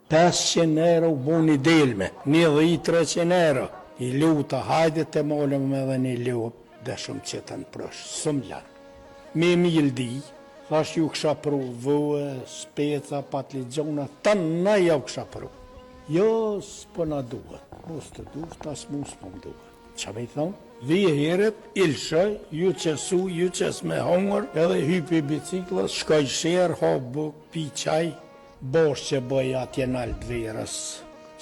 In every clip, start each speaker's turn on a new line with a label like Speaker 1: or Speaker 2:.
Speaker 1: 500 euro buni delme, 1.300 euro. I luta, hajde të molëm edhe një lup, dhe shumë që të në prësh, shumë larë. Me mildi, thash ju kësha pru vëve, speca, patligjona, të në jau kësha pru. Jo, s'po na duhet, mos të duhet, as mu s'po më duhet. Qa me i thonë? Dhije heret, ilshoj, ju qesu, ju qes me hongër, edhe hypi biciklës, shkoj sherë, ho buk, pi qaj, bosh që bëj atje në Albverës.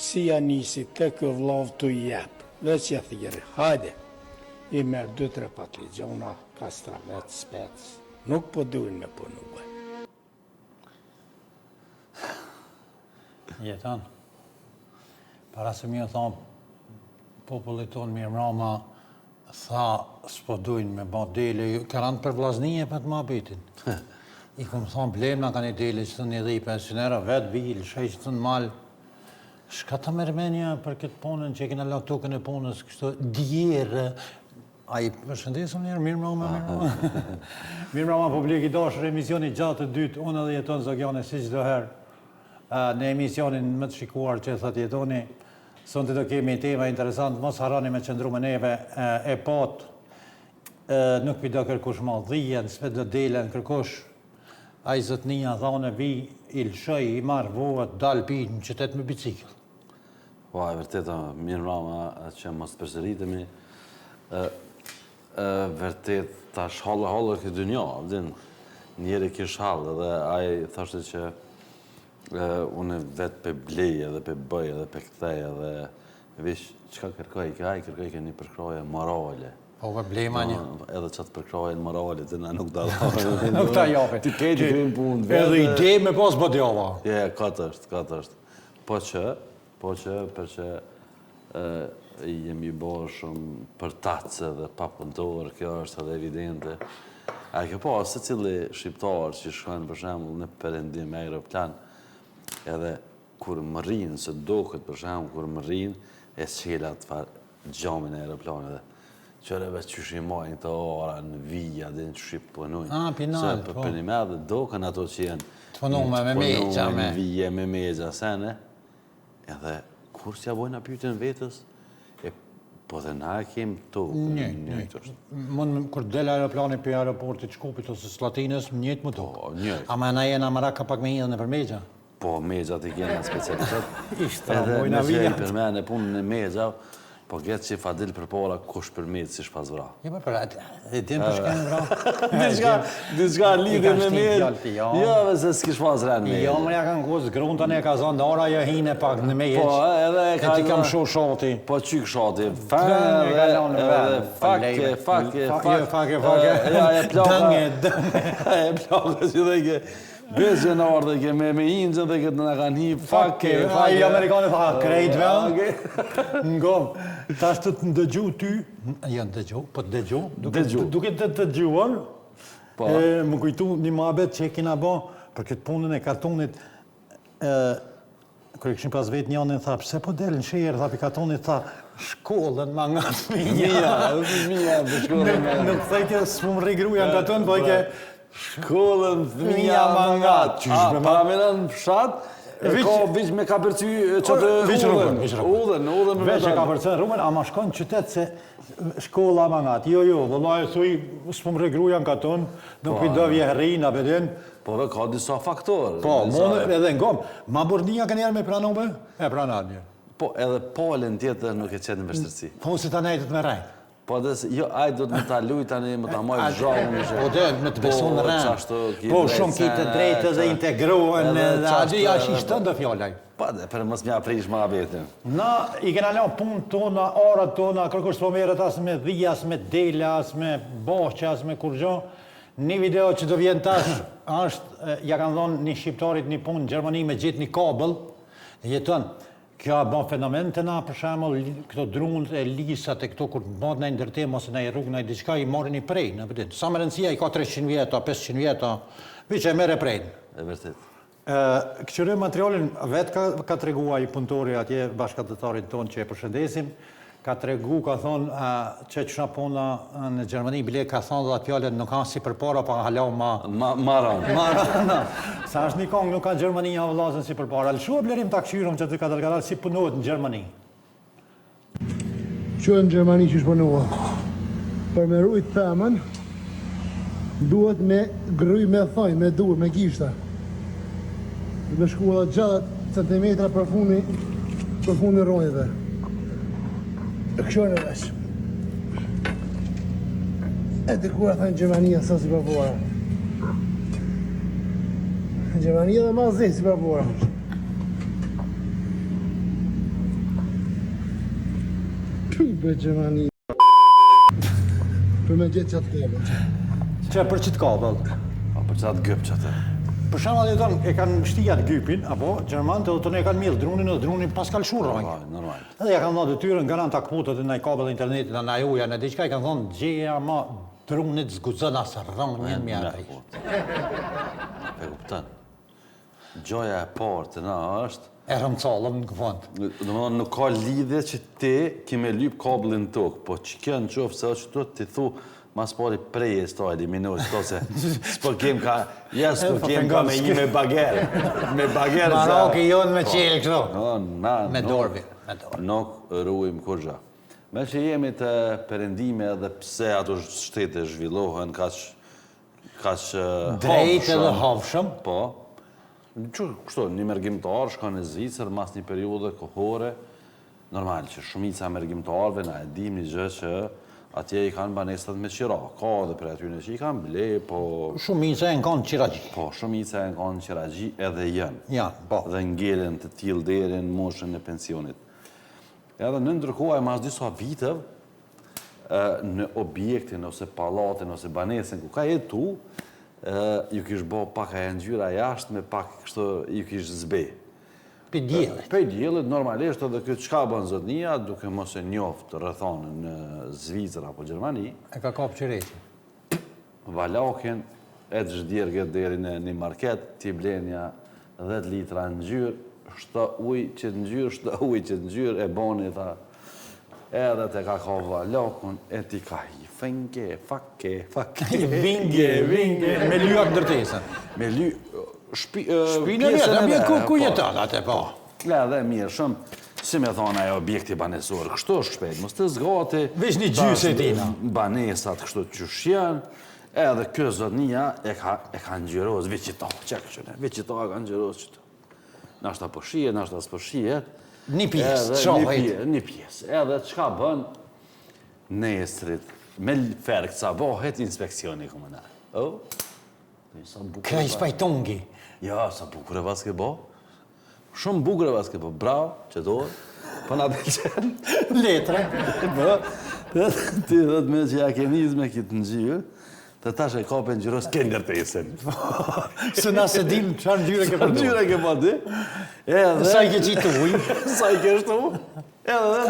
Speaker 1: Si ja nisi të kë vlovë të jep, dhe që thiri, hajde. I merë 2-3 patligjona, kastramet, spec, nuk po duhin me punue.
Speaker 2: Jetan, para se mi e thonë, popullit tonë mirë mrama, tha, s'po dujnë me ba dele, kanë për vlaznije për të ma bitin. I këmë thonë, blemna ka një dele që të një dhe i pensionera, vetë vilë, shej që të në malë. Shka të mërmenja për këtë punën që e kena la tokën e punës, kështu djerë. A i përshëndesëm njerë, mirë mrama, mirë mrama. Mirë mrama, publik i dashër, emisioni gjatë të dytë, unë edhe jeton Zogjane si qdo herë. Në emisionin më të shikuar që thët jetoni, sonte do kemi tema interesant, mos harani me qëndru me neve e pot, nuk pido kërkush madhijen, s'pe do delen kërkush, a i zotnia dhane vi, i lëshoj, i marë voët, dalë pi në qytet me bicikl.
Speaker 3: Po, e vërteta, mirë mrama që mos përsëritemi, vërtet, ta shhallë këtë dynja, njeri kish halë, dhe a i thashtë që unë vetë pe blej edhe pe bëj edhe pe kthej edhe vish qka kërkoj kërkoj një përkroje morale.
Speaker 2: Po ve blej ma një.
Speaker 3: Edhe qatë përkroje morale të na nuk da
Speaker 2: nuk ta jape.
Speaker 3: Ti kejti krim punë vetë.
Speaker 2: Edhe ide me pas bët java.
Speaker 3: Katë është. Po që për që jemi bërë shumë për tacë dhe pa punëtor, kjo është edhe evidente. A kjo po, se cili shqiptar që shkojnë për shembull në perëndim me aeroplan, edhe kur më rrinë, se doket për shembull, kur më rrinë, e s'qela të farë gjamin e aeroplanit dhe qëreve që shimojnë të ora në vija dhe në që shqip punojnë.
Speaker 2: Pinal, po.
Speaker 3: Për një me dhe doken ato që jenë
Speaker 2: të punume me megja,
Speaker 3: me vije, me megja, sene, edhe kur s'ja bojnë a pyetjen vetës, po dhe na kemë tokë.
Speaker 2: Njëjtë. Mund kur del aeroplani për aeroportit Shkupit ose Slatinës, njëjtë më tokë. Ama na jena maraka pak me hidhen e për megja?
Speaker 3: Po, mejgjat i kena specialitet.
Speaker 2: Ishtë, bojna vijat.
Speaker 3: Edhe për me në punën e mejgja, po gjetë që fadil për para kush për mejgjë si shpas vra.
Speaker 2: Jo, për e dim për shkenë vra.
Speaker 3: Diçka lidhe me mejgjë. Jo, se s'kish pas rënë mejgjë.
Speaker 2: Jo, mërja kanë kusë, gruntën e ka zonë, ora jo hine pak në mejgjë.
Speaker 3: Po, edhe e ka...
Speaker 2: E ti kam shu shoti.
Speaker 3: Po, qyk shoti. Fake. Bezë në orë dhe ke me inëgjën dhe këtë në kanë hi, fake.
Speaker 2: A i Amerikanë tha, krejt vel. Ngom, ta është të ndëgju ty, jo ndëgju, po të dëgju. Duke të dëgjuar, më kujtu një mabet që e kina bo, për këtë punën e kartonit, kërë këshim pas vetë njënën, tha, pse po delën shërë, tha, për kartonit, tha, shkollën ma nga të mija.
Speaker 3: Mija, për shkollën ma nga.
Speaker 2: Nuk thejtje, s'pu më rigruja në karton, po e ke,
Speaker 3: shkollën fëmija mangat. Pa menan fshat, ka viç me ka përcy qëtë udhen me
Speaker 2: veç e ka përcen rrumën, ama shkon qytet se shkolla mangat. Jo, vëllaj, thuj, s'pëm regruja në katon, nuk i dovje herrin, apedin.
Speaker 3: Po dhe ka disa faktorë.
Speaker 2: Po, monë edhe ngom. Ma burnia ka njerë me pranome? E pranat një.
Speaker 3: Po, edhe polin tjetër nuk e qetë në vështërsi.
Speaker 2: Po, si ta nejtët me rejt.
Speaker 3: Po dhe jo, ajë do të më ta luj tani, më ta mojë zhonë.
Speaker 2: Po dhe, me të beson në rënë. Po, shumë ki të drejtë dhe integruën, dhe adi ashtë ishtë të fjallaj.
Speaker 3: Po dhe, për mos mja prish ma vetin.
Speaker 2: Na, i kena leon punë tona, orat tona, kërkush të merët as me dhija, as me dele, as me boqë, as me kurgjo. Një video që do vjen tash, është, ja kanë dhonë një shqiptarit një punë në Gjermani me gjithë një kabel, jeton. Kjo bon fenomen të na, për shemull, këto drunët e lisat e këto kur bëhet në ndërtim ose në rrugë në diçka i morin i prej, në përdin. Sa më rëndësia i ka 300 vjeta, 500 vjeta, vi që e mere prejnë.
Speaker 3: E vërtet.
Speaker 2: Këqyre materialin vetë ka të regua i punëtori atje bashkëtëtarin tonë që e përshëndesim, ka tregu, ka thonë, që qëna puna në Gjermani, bile ka thonë dhe atë fjallet nuk kanë si përpara, pa halau marana. Sa është një kongë, nuk ka Gjermani ja vëllazën si përpara. Lëshu e blerim të akëshyrëm që të katërkatar si punohet në Gjermani.
Speaker 4: Që në Gjermani që shpënohet? Për me rujt pëmën, duhet me gryj me thoj, me dur, me gishta. Me shku edhe gjatë centimetra për fundi rronjeve. E kësho në vesh. E të kura thënë Gjermania sa si përbora. Gjermania dhe ma zi si përbora. Për Gjermania. Për me gjithë qatë kabel.
Speaker 2: Që për qitë kabel?
Speaker 3: Për qatë gëp që atë.
Speaker 2: Për shembull, e kanë shtijat gypin, apo gjermanët edhe tonë e kanë mirë drunin, edhe druni pas ka lëshur rrojnë.
Speaker 3: Normal.
Speaker 2: Edhe ja kanë dhënë detyrën nga ta kputët në kabel internetit, në uja, në diçka i kanë thonë gjeja ma drunit zguxon as rrong një mjatri.
Speaker 3: E kupton. Gjoja e parë të na është
Speaker 2: e rëmcallëm në këfond.
Speaker 3: Domethënë nuk ka lidhje që ti kime lyp kabellin tokë, po që kjo në qoftë se është të ti thu mas pari preje s'to eliminosh, s'to se s'po kem ka, s'po kem ka me i me bager. Me bager za...
Speaker 2: Maroki jonë me qelë kështu. Me dorbi.
Speaker 3: Nuk ruim kur gja. Me që jemi të perendime edhe pse ato shtete zhvillohen kaq
Speaker 2: drejt edhe hafshëm.
Speaker 3: Po. Kështu, një mergjimtar shka në Zvicër mas një periudhe kohore, normal që shumica mergjimtarve na e dim një gjë që atje i kanë banesat me qira. Ka dhe për atyne që i kanë ble, po...
Speaker 2: Shumica e në kanë qiragji.
Speaker 3: Po, shumica e në kanë qiragji edhe janë.
Speaker 2: Janë, po.
Speaker 3: Dhe ngelen të tillë deri në moshën e pensionit. Edhe në ndërkohë mas disa vitëv, në objektin, ose palatin, ose banesën ku ka jetu, ju kish bo pak e ngjyra jashtë me pak kështu ju kish zbej.
Speaker 2: Për djelit.
Speaker 3: Për djelit, normalisht edhe këtë qka bën zotnia, duke mos e njoftë rrethonën në Zvicër apo Gjermani.
Speaker 2: E ka kapë qëreti.
Speaker 3: Valakin e të zhdjergët deri në një market, ti blenja 10 litra ngjyrë, shto ujë që ngjyrë, shto ujë që ngjyrë, e boni tha, edhe te ka ka valakun, e ti ka hi. Fenge, fakke.
Speaker 2: Vinge, me lyak ndërtesën.
Speaker 3: Me ly...
Speaker 2: Shpinë e vjetë, ku jeton atë, po.
Speaker 3: Edhe mirë, shumë, si me thonë ajo objekti banesor, kështu është shpejt, mos të zgati...
Speaker 2: Vesh një gjysë e tina.
Speaker 3: Banesat kështu qysh janë, edhe kjo zotnia e ka ngjyros, veqita, që kështu, veqita ka ngjyros qëtu. Nashta po shihet, nashta s'po shihet.
Speaker 2: Një pjesë, shohet.
Speaker 3: Një pjesë, edhe qka bën nesrit, me ferk ca bohet inspekcioni komunal.
Speaker 2: Kraj spajtongi.
Speaker 3: Ja, sa bukur e vas ke bo. Shumë bukur e vas ke bo. Bravo, që do. Po na pëlqen.
Speaker 2: Letre.
Speaker 3: Ti dhe të me që ja ke nizme kitë ngjyrë, të tash e kape ngjyros ke ndërtesën.
Speaker 2: Se na se dim çfarë ngjyre ke përdu.
Speaker 3: Ngjyre ke po ti.
Speaker 2: Sa i ke qitu uj.
Speaker 3: Sa i ke shtu. Edhe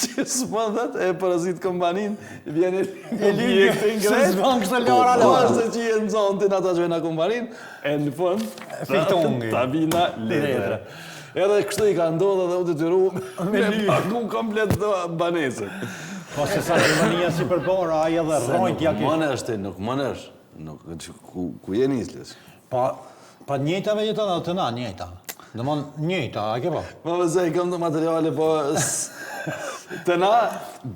Speaker 3: që s'mëndet e përëzit kompanin, vjen e objektin
Speaker 2: Se s'ban kështë lara
Speaker 3: Po është që jenë zontin ata që vjen a kompanin, e në fund,
Speaker 2: Fiktongi.
Speaker 3: ta vina letre. Edhe kështë i ka ndodhë dhe u të tyru me paku komplet të banesën.
Speaker 2: Po se sa Gjermania si përbora, aja dhe rrojt ja
Speaker 3: Nuk mënesh ti, nuk mënesh. Ku je nislis?
Speaker 2: Pa njëjtave jeton dhe të na njëjta. Në mon njëjta, a ke po?
Speaker 3: Ma vëzë i kam të materiale, po... Të na,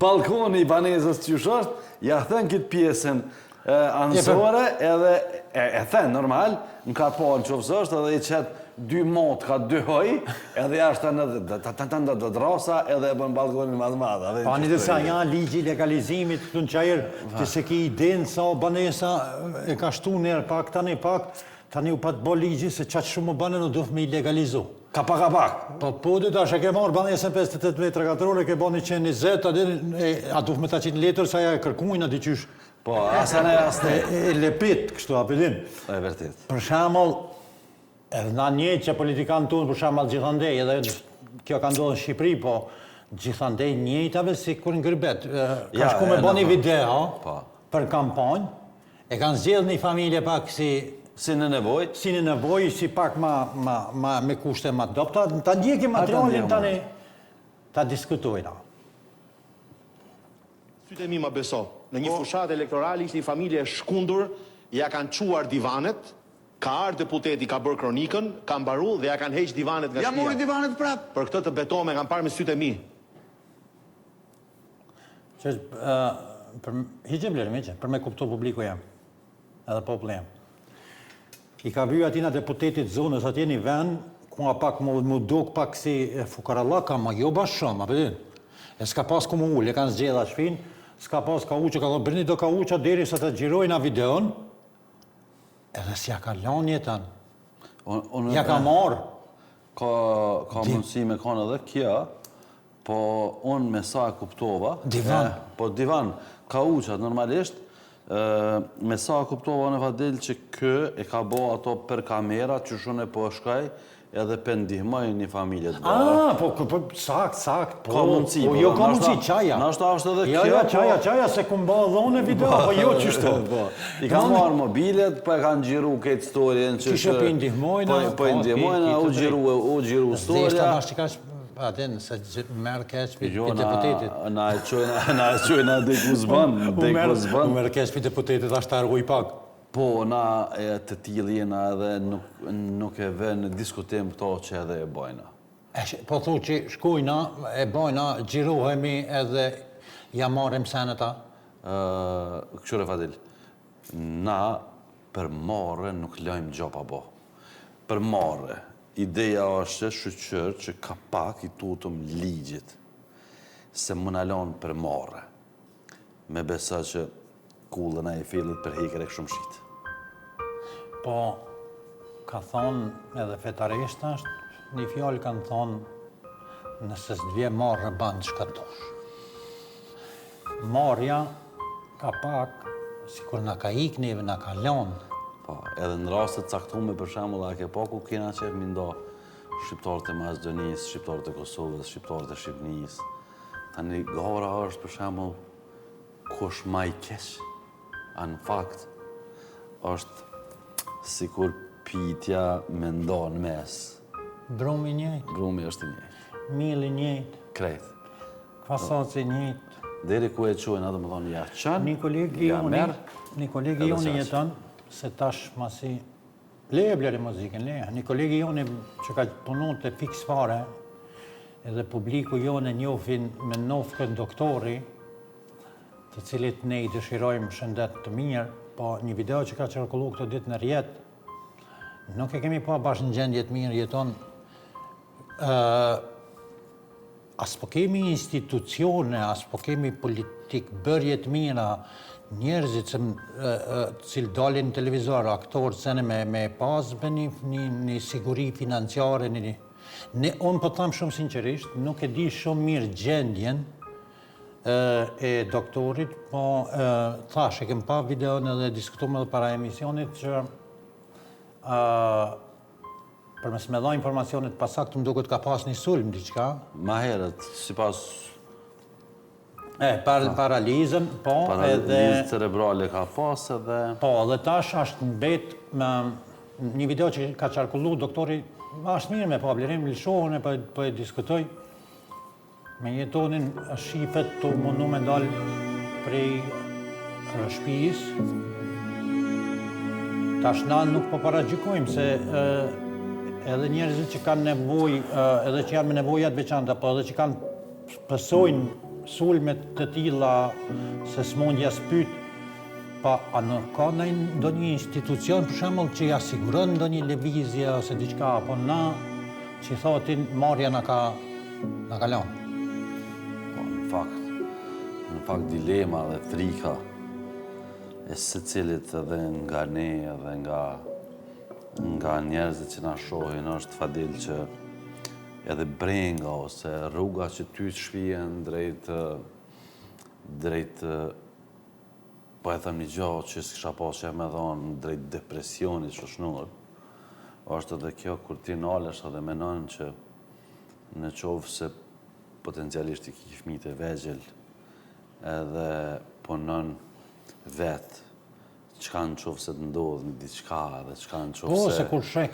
Speaker 3: balkoni i banesës që është, ja thënë këtë pjesën ansore, edhe e thënë normal, në ka po në qofës është, edhe i qëtë 2 motë, ka 2 hoj, edhe jashtë në të drasa, edhe e bën balkoni madhë.
Speaker 2: Pa një të sa janë ligji legalizimit, këtu në qajrë, të se ki i dinë sa banesa e ka shtu njerë pak, tani u patë bo ligji se qatë shumë më banë në dufë me i legalizu.
Speaker 3: Ka pak.
Speaker 2: Po dhe tash e ke marrë banesën 58 metra katrore, ke bo 120, a dufë me ta qitë letër, sa ja e kërkujnë, a diqysh.
Speaker 3: Po, asane asne.
Speaker 2: E lepit, kështu apelin.
Speaker 3: E vërtet.
Speaker 2: Për shemëll, edhe na njëtë që politikanë tonë, për shemëll gjithandej, edhe kjo ka ndodhë në Shqipëri, po gjithandej njëtave si kur në Gërbet. Ka shku me bo një video për kampanjë, e kanë zgjedhë një familje pak
Speaker 3: Si në nevoj?
Speaker 2: Si në nevoj, si pak me kushte ma dopta. Ta ndjekim materialin tani, ta diskutojna.
Speaker 5: Sytë e mi më beso, në një fushat elektorali ishte një familje e shkundur, ja kanë quar divanet, ka ardhur deputeti, ka bërë kronikën, ka mbaruar dhe ja kanë heq divanet nga
Speaker 6: Ja
Speaker 5: shtëpia.
Speaker 6: mori divanet prap.
Speaker 5: Për këtë të betome kanë parë me sytë e mi.
Speaker 2: Që hiqe blerë, miqe, për me kuptu publiku jam, edhe populli jam. I ka viju atina deputetit zonës atje një vend, ku nga pak mu duk pak si fukarallaka, ma jo bash shumë, apëtin. E s'ka pas ku mu ullë, e kanë zgjedha shpin, s'ka pas ka uqë, ka thonë, bërni do ka uqa deri sa të gjirojna videon, edhe s'ja ka lanë jetën. Ja ka marë.
Speaker 3: Ka mundësi me kanë edhe kjo, po unë me sa e kuptova...
Speaker 2: Divan.
Speaker 3: Po divan, ka uqat normalisht, me sa e kuptova në Fadil që kë e ka bo ato për kamera që shune po shkaj edhe për ndihmoj një familje të bërë.
Speaker 2: Po, sakt, po.
Speaker 3: Ka mundësi.
Speaker 2: Po, jo ka mundësi, qaja.
Speaker 3: Nashta është edhe
Speaker 2: Jo,
Speaker 3: kjo.
Speaker 2: qaja, se ku mba dhone video, po jo qështu.
Speaker 3: I ka marrë mobilet, po e kanë gjiru këtë storjen që...
Speaker 2: Kishe për indihmojna.
Speaker 3: Po indihmojna, u gjiru storja.
Speaker 2: Zdeshta bashkë që ka aten, se merë keq për deputetit.
Speaker 3: Na e qojna dhe ku zban.
Speaker 2: U merë keq për deputetit, ashtë të argu i pak.
Speaker 3: Po, na të tillë jena edhe nuk e vë në diskutim këto që edhe e bojna.
Speaker 2: Po thu që shkujna, e bojna, gjirohemi edhe ja marim seneta.
Speaker 3: Këshure Fadil, na për marrë nuk lojmë gjopa bo. Për marrë, ideja është shqyqër që ka pak i tutëm ligjit, se më nalon për marrë. Me besa që kullën e fillit për hekër e këshumë shqitë.
Speaker 2: Po, ka thonë edhe fetarisht është, një fjallë kanë thonë nëse s'dvje marrë bandë shkatosh. Marrja ka pak, si kur nga ka ik neve, nga ka lonë.
Speaker 3: Po, edhe në rastet caktume për shembull, a ke pa ku kena qef mi ndo shqiptarët e Maqedonisë, shqiptarët e Kosovës, shqiptarët e Shqipënisë. Tani gara është për shembull kush ma i keq. A në fakt është sikur pitja me ndonë mes.
Speaker 2: Brumi njëjtë,
Speaker 3: Brumi është i njëjtë.
Speaker 2: mili njëjtë,
Speaker 3: Krejt.
Speaker 2: kvasaci njëjtë.
Speaker 3: Deri ku e quajnë atë më thonë ja qënë,
Speaker 2: Një kolegi
Speaker 3: Edhe
Speaker 2: joni
Speaker 3: s'aq.
Speaker 2: jeton, se tash masi... Leje bleri muzikën, leje. Një kolegi joni që ka punu të fiks fare, edhe publiku jone njofin me nofkën doktori, të cilit ne i dëshirojmë shëndet të mirë, po një video që ka qarkullu këtë ditë në rjetë, nuk e kemi pa bashkë në gjendjet mirë jeton, as po kemi institucione, as po kemi politik bërjet mira, njerëzit cilë dalin në televizor, aktorë, sene me pas me një siguri financiare, unë po thamë shumë sinqerisht, nuk e di shumë mirë gjendjen e doktorit, po thash, e kem pa videon edhe diskutume edhe para emisionit që për mes me dha informacionet pasakt më duket ka pas një sulm diqka.
Speaker 3: ma herët, si pas
Speaker 2: Paralizën, po, edhe...
Speaker 3: paralizë cerebrale ka pas edhe...
Speaker 2: Po, dhe tash është mbet me një video që ka qarkullu doktori, është mirë me pa blerim, lëshohën e po e diskutoj. Me jetonin shifet të mundu me dalë prej shtëpis. Tash na nuk po paragjykojmë se edhe njerëzit që kanë nevojë, edhe që janë me nevojat veçanta, po edhe që kanë pësojnë sulmet të tilla se smundja s'pyt, pa a nuk ka ndonjë institucion për shembull që ja siguron ndonjë lëvizje ose diçka, apo na që thotin marrja na ka lanë.
Speaker 3: Po, në fakt dilema dhe frika e secilit edhe nga ne edhe nga njerëzit që na shohin është Fadil që edhe brenga ose rruga që ty të shvijen drejt po e them një gjatë që s'kisha pas që me thonë drejt depresionit shoqëror, është edhe kjo kur ti nalesh edhe menon që në qovë se potencialisht i ki fëmijët e vegjël edhe punon vetë, qka në qovë se të ndodhë në diçka dhe qka në qovë se...
Speaker 2: Po, se kur shek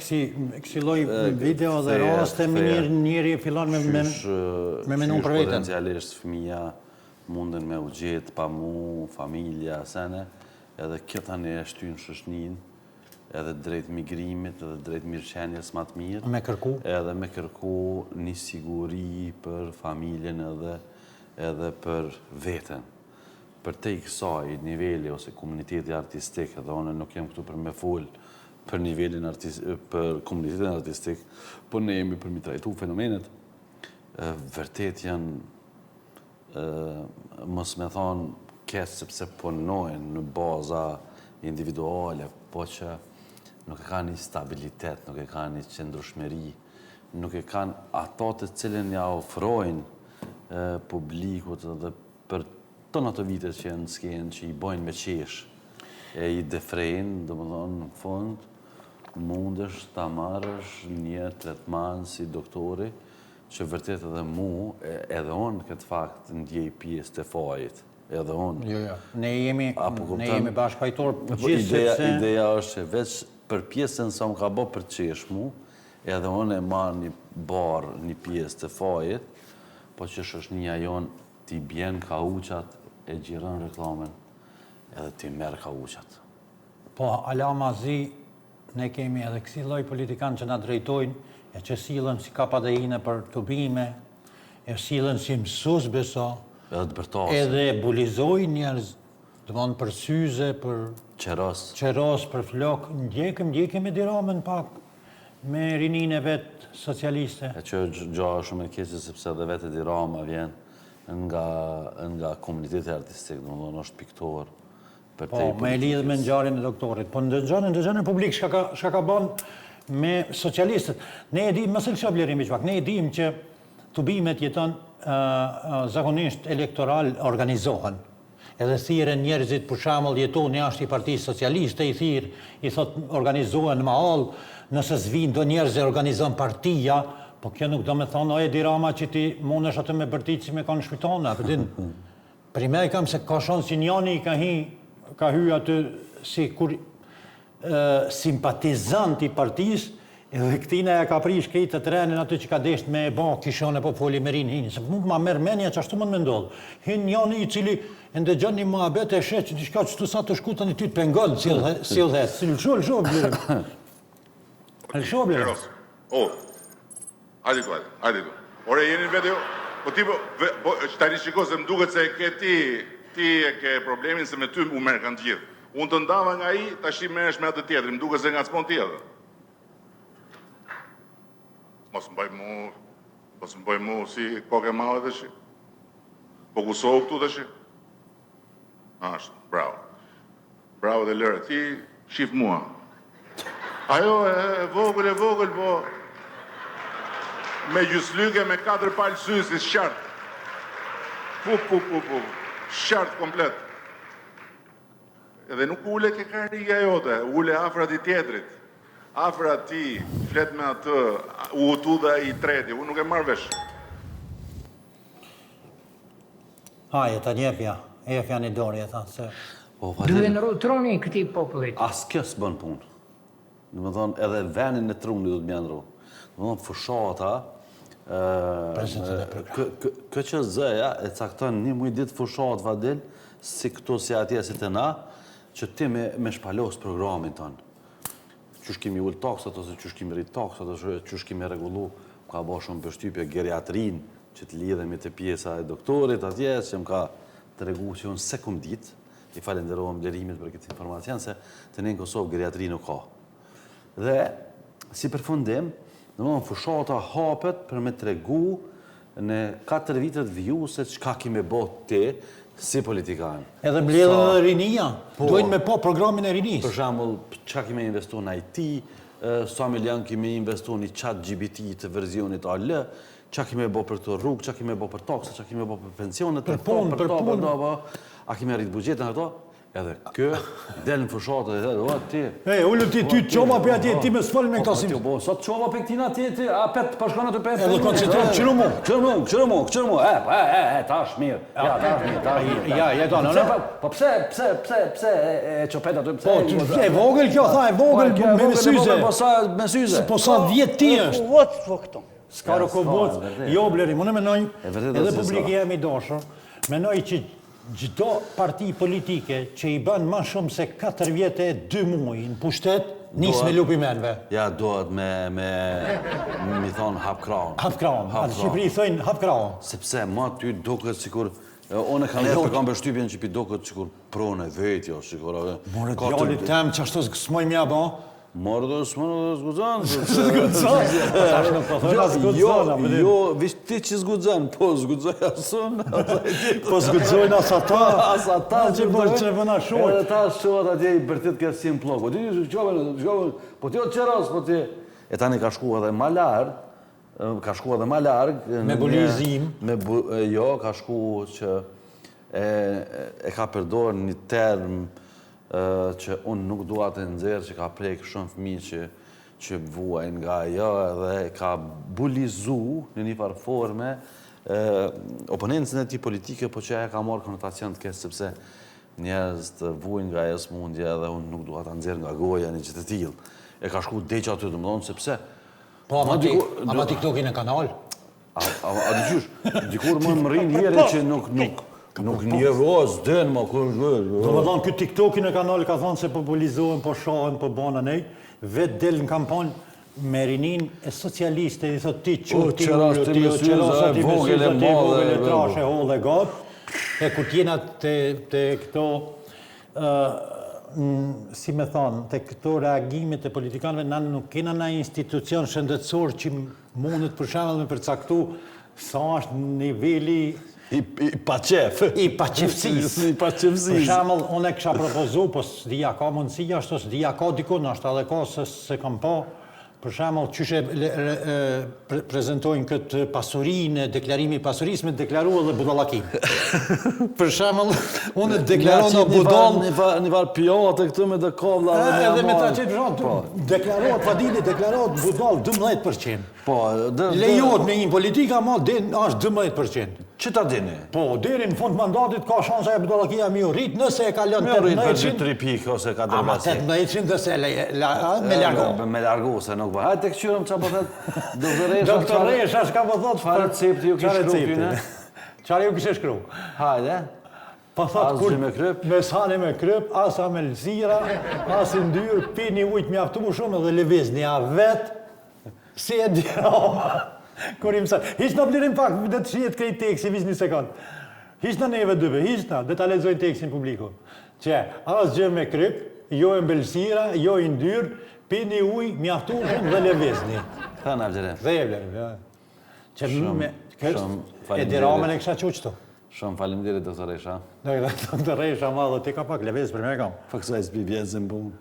Speaker 2: kësi loj video dhe raste, njëri fillon me menun për vetën.
Speaker 3: Potencialisht fëmija munden me u gjetë pa mu, familja, sene, edhe kjo tani e shtynë shoqërinë, edhe drejt migrimit, edhe drejt mirëqenjes më të mirë.
Speaker 2: Me kërku?
Speaker 3: Edhe me kërku një siguri për familjen edhe për veten. Për te i kësaj niveli ose komuniteti artistik, edhe one nuk jem këtu për me full për nivelin për komunitetin artistik, po ne jemi për mi trajtu fenomenet, vërtet janë, mos me thonë, keq sepse punojnë në baza individuale, po që nuk e kanë një stabilitet, nuk e kanë një qëndrueshmëri, nuk e kanë ato të cilën ja ofrojnë publikut dhe për tonë ato vite që janë skenë, që i bojnë me qesh, e i defrejnë, dhe më thonë, në fund, mundesh ta marrësh një tretman si doktori, që vërtet edhe mu, edhe unë këtë fakt ndjej pjesë të fajit. Edhe unë.
Speaker 2: Jo. Ne jemi bashkëfajtor gjithë sepse...
Speaker 3: Ideja është që veç për pjesën sa më ka bo për qesh mu, edhe unë e marrë një barë, një pjesë të fajit, po që shoqënia jonë t'i bjen ka uqat, e gjiron reklamen, edhe t'i merë ka uqat.
Speaker 2: Po, ala mazi, ne kemi edhe kësi lloj politikanë që na drejtojnë, e që sillen si kapadeine për tubime, e sillen si mësues beso, edhe bulizojnë njerëz, domthonë për syze, për qeros, për flok, ndjekim Edi Ramën pak me rininë e vet socialiste.
Speaker 3: E që gjoha shumë e keqe sepse edhe vetë Edi Rama vjen nga komuniteti artistik, domthonë është piktor.
Speaker 2: Po, me lidhë me ngjarjen e doktorit, po në publik shka ka bën me socialistët. Ne e dim, mësë lësha blerimi që pak, ne e dim që tubimet jeton zakonisht elektoral organizohen. Edhe thiren njerëzit, për shembull, jeton jashtë i Partisë Socialiste, i thot organizohen ma hall, nëse zvin do njerëz e organizon partia, po kjo nuk do me thonë, o Edi Rama që ti mundesh atë me bërtit si me kanë shpitona, përdin. Për i me kam se ka shonë që njani ka hy atë si kur simpatizant i partisë, edhe këtina ja ka prish kejtë të trenin aty që ka desht me e ba kishone po foli me rinë hinë, se mund ma merë menja që ashtu mund me ndodhë. Hinë njani i cili ndëgjon një muhabet e shetë që diçka që të sa të shkutën i ty të pengon, si dhe, si lësho blirim. Lësho blirim.
Speaker 6: Hajde tu. Ore, jeni vete jo, po ti që tani shiko se më duket se ti e ke problemin se me ty u merë kanë gjithë. Unë të ndava nga i, ta shi meresh me atë tjetëri, më duke se nga s'pon tjetër. Mos më bëj mu si koke mave të shi. Po kusohë këtu të shi. Ashtë, bravo. Bravo dhe lërë, ti shif mua. Ajo e vogël, po... Me gjyslyke, me 4 palë sysi, shartë. Pu. Shartë komplet. Edhe nuk ule ke karriga jote, ule afra ti tjetrit. Afra ti, flet me atë, u tu dhe i treti, unë nuk e marrë vesh.
Speaker 2: Haje, ta njepja një dorje, ta se...
Speaker 7: Duhe në troni këti popullit.
Speaker 3: As kjo s'bën punë. Në më thonë, edhe venin e truni du të mjendru. Në më thonë, fushata, KQZ-ja e cakton një muj ditë fushat vadil, si këto si atje si të na, që ti me shpalos programin tonë. Qysh kemi ullë taksat, ose qysh kemi rritë taksat, ose qysh kemi regullu, ka bo shumë përshtypje geriatrin, që të lidhemi të pjesa e doktorit atje, që më ka të regu që unë se kum ditë, i falenderohem blerimit për këtë informacion, se të ne në Kosovë geriatri nuk ka. Dhe, si përfundim, në më fushata hapet për me të regu në 4 vitet viju se qka kime bot ti si politikan.
Speaker 2: Edhe mbledhën dhe rinia, dojnë me po programin e rinis.
Speaker 3: Për shambull, qa kime investu në IT, sa milion kime investu në chat GBT të verzionit AL, qa kime bo për të rrugë, qa kime bo për taksë, qa kime bo për pensionet,
Speaker 2: për punë,
Speaker 3: a kime rritë bugjetën ato, edhe kë, del në fushatë dhe dhe, o, ti...
Speaker 2: Ullë ti qoma për atje, ti me s'fëllë me këta si...
Speaker 3: Sot qoma për këtina ti, a pet përshkona të pet...
Speaker 2: Edhe koncentrat, qëru mu,
Speaker 3: tash mirë,
Speaker 2: ja, jeto, në...
Speaker 3: Po pse e qopet atë,
Speaker 2: Po, e vogël kjo, tha, e vogël me syze. Po sa 10 ti është. Ska rëko vot, jo bleri, më në menoj, edhe publiki jemi doshër, Menoj që çdo parti politike që i bën më shumë se 4 vjet e 2 muaj në pushtet, nis me lupi menve.
Speaker 3: Ja, dohet mi thonë hap kraun.
Speaker 2: Hap kraun. Atë Shqipëri thojnë hap kraun.
Speaker 3: Sepse ma ty duket sikur unë kam jetë kam përshtypjen që pi duket sikur pronë vetë jo sikur.
Speaker 2: More djalit tem që ashtu s'moj mja ba.
Speaker 3: Morë dhe s'gudzan. Jo, vish ti që s'gudzan, po s'gudzoj asun.
Speaker 2: Po s'gudzojnë as ata.
Speaker 3: As ata
Speaker 2: që bërë që vëna shojt.
Speaker 3: Edhe ta shohat atje i bërtit ka si në plok. Po ti shqovën, po ti o qeras, po ti... E tani ka shku edhe ma largë.
Speaker 2: Me bulizim.
Speaker 3: Jo, ka shku që e ka përdorë një term që unë nuk dua të nxerr që ka prek shumë fëmijë që vuajnë nga ajo edhe ka bulizu në një farë forme oponencën e tij politike, po që ajo ka marrë konotacion të keq sepse njerëz të vuajnë nga ajo smundje edhe unë nuk dua ta nxjerr nga goja një gjë të tillë. E ka shku deq aty domethënë sepse
Speaker 2: po ama TikTokin e kanal.
Speaker 3: A dëgjosh, dikur më rrin herë që nuk njevoz den më kur
Speaker 2: do të thonë ky TikTokin e kanal ka thonë se populizohen, po shohen, po bën anej, vetë del në kampanjë me rinin e socialiste, i thot ti ti vogël e madhe, trashë hollë gat, e kur t'jena te këto si me thonë, te këto reagimet e politikanëve, na nuk kena na institucion shëndetësor që mundet për shembull me përcaktu sa është niveli
Speaker 3: I paqef.
Speaker 2: I paqefësisë. Për shembull, unë e kisha propozu, po s'dija ka mundësi ashtu, s'dija ka dikun, ashtu edhe ka se kam pa. Për shembull, qyshe prezentojnë këtë pasurinë, deklarimi i pasurisë me deklaru edhe budallakim. Për shembull, unë deklaron në budall
Speaker 3: një var pjate këtu me dekobla
Speaker 2: edhe me ta qetë rrot, deklarohet padini, deklarohet budall 12%.
Speaker 3: Po,
Speaker 2: lejohet me një politika, ma është 12%.
Speaker 3: Që ta dini?
Speaker 2: Po, deri në fund mandatit ka shansa e budallakia mi u rrit, nëse e ka lënë 18%.
Speaker 3: Mi u rrit për 3 pikë ose ka dërgasi.
Speaker 2: Ama 18% dhe se me largu.
Speaker 3: Me largu, se nuk bë. Hajtë të këqyrëm që po thëtë
Speaker 2: Doktor Resha, shka po thot?
Speaker 3: Çfarë recepti ju kishë shkru pjune?
Speaker 2: Çfarë ju kishë shkru?
Speaker 3: Hajde.
Speaker 2: Po thot kur
Speaker 3: me kryp?
Speaker 2: Me sani me kryp, asa me lësira, as i ndyrë, pini ujtë mjaftu më shumë dhe lëvizni a vetë, si e dira. Kur im sa, hiq në blirim pak, dhe të shijet krejt teksti, vish një sekund. Hiq në neve dybe, hiq në, dhe ta lexojnë tekstin publiku. Që, as gjë me kryp, jo e mbelësira, jo i ndyrë, pini uj, mjaftu shumë dhe levizni.
Speaker 3: Ka në vlerë.
Speaker 2: Dhe e vlerë, ja. Që me, e diramen e kësha qëtu.
Speaker 3: Shumë faleminderit, doktor Resha.
Speaker 2: Doktor Resha, ma dhe ti ka pak leviz për me kam.
Speaker 3: Fëksaj s'pi vjezën punë.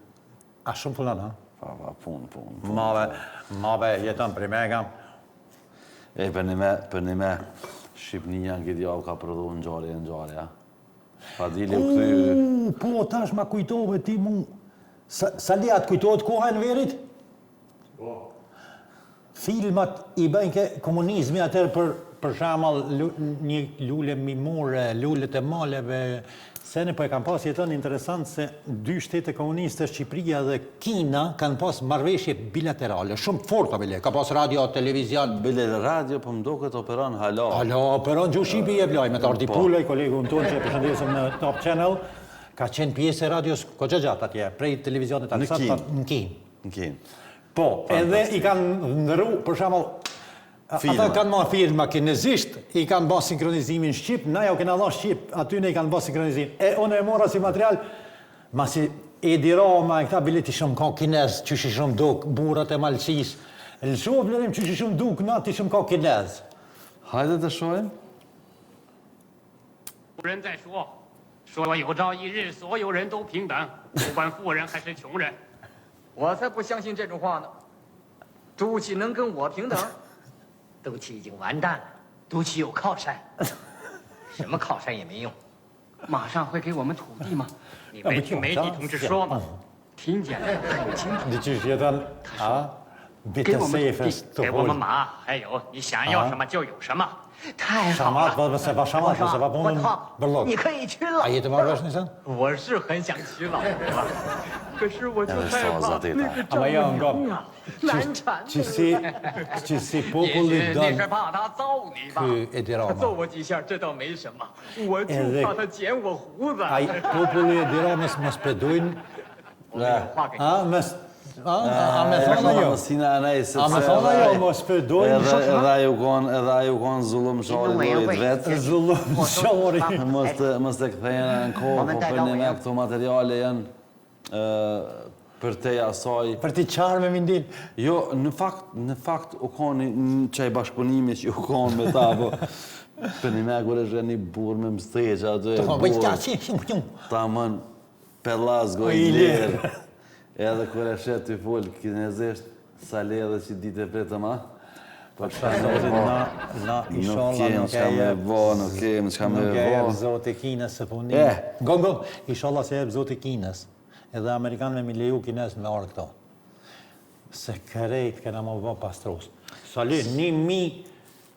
Speaker 2: A shumë punan, ha?
Speaker 3: Pa, punë.
Speaker 2: Mave jeton për me kam.
Speaker 3: E për një me, Shqipënia në këtë javë ka prodhu në gjarja. Pa dili u këthy...
Speaker 2: Po, tash ma kujtove ti mu... Sa li atë kujtohet koha e në verit? Po. Filmat i bëjnë ke komunizmi atër për shamal një lule mimore, lullet e maleve... Sene po e kam pas jetën interesant se 2 shtete komuniste, Shqipëria dhe Kina, kanë pas marrëveshje bilaterale, shumë forta bile. Ka pas radio, televizion.
Speaker 3: Bile radio, po mdo këtë operon hala.
Speaker 2: Hala, operon gjushqipi e blaj, me të Ardi Pulej, kolegu në tonë që e përshëndesëm në Top Channel, ka qenë pjesë e radios ko gjatë atje, prej televizionit aksat në Kinë. Po, edhe i kanë ndëru, për shembull, ata kanë ma firma kinezisht, i kanë ba sinkronizimin Shqip, na ja u kena dha Shqip, aty ne i kanë ba sinkronizim. E unë e mora si material, ma si Edi Rama, e këta bileti shumë ka kinez, qyshi shumë duk, burat e malqis. Lëshov lërim qyshi shumë duk, na ti shumë ka kinez.
Speaker 3: Hajde të shojmë.
Speaker 8: 有人在说有朝一日所有人都平等，不管富人还是穷人。
Speaker 7: 我才不相信这种话呢。朱祁能跟我平等？杜祁已经完蛋了，杜祁有靠山，什么靠山也没用。
Speaker 8: 马上会给我们土地吗？你没听媒体同志说吗？听见了，很清楚。
Speaker 2: 你继续他啊， Bitte safest
Speaker 8: 给我们马，还有你想要什么就有什么。
Speaker 7: 太好了，
Speaker 2: Shamat, vad se vad shamat, vad se vad
Speaker 7: 我
Speaker 2: bonden
Speaker 7: 操，
Speaker 2: berlok.
Speaker 7: 你可以去了
Speaker 2: A。jetë më vesh nisën?
Speaker 8: 我是很想娶老婆，可是我就害怕那个
Speaker 2: Ama jo, nga
Speaker 7: 难产。
Speaker 2: që si
Speaker 8: 也
Speaker 2: populli
Speaker 8: 许你是
Speaker 2: don
Speaker 8: 怕他揍你吧？
Speaker 2: ky Edi
Speaker 8: 他
Speaker 2: Rama.
Speaker 8: 揍我几下，这倒没什么，我就
Speaker 2: edhe
Speaker 8: 怕他剪我胡子。
Speaker 2: Ai populli Edi Ramës më spedojnë
Speaker 8: 我有话给你。
Speaker 2: me thonë jo.
Speaker 3: Mësina e nej,
Speaker 2: A me thonë jo, më spedojnë
Speaker 3: Edhe ajo konë zullum shori dojit vetë.
Speaker 2: zullum shori.
Speaker 3: Mos të kthejnë në kohë, po për një me këto materiale janë për te asaj.
Speaker 2: Për ti qarë me mindin.
Speaker 3: Jo, në fakt u konë në qaj bashkëpunimi që u konë me ta, po për një me kërë është një burë me msteqë, ato e burë. Ta mën pellas gojë lirë. Edhe kërë e shetë të folë kinezisht, sa le edhe që ditë e pretë ma.
Speaker 2: Po zotin na inshallah nuk
Speaker 3: Nuk kemë që kam
Speaker 2: Nuk e
Speaker 3: e
Speaker 2: jebë
Speaker 3: vo.
Speaker 2: zotë i Kinës së punim. Gon, inshallah se jebë zotë i Kinës. Edhe Amerikanë me leju Kines me orë këto. Se kërejt këna më bë pastros. Sali,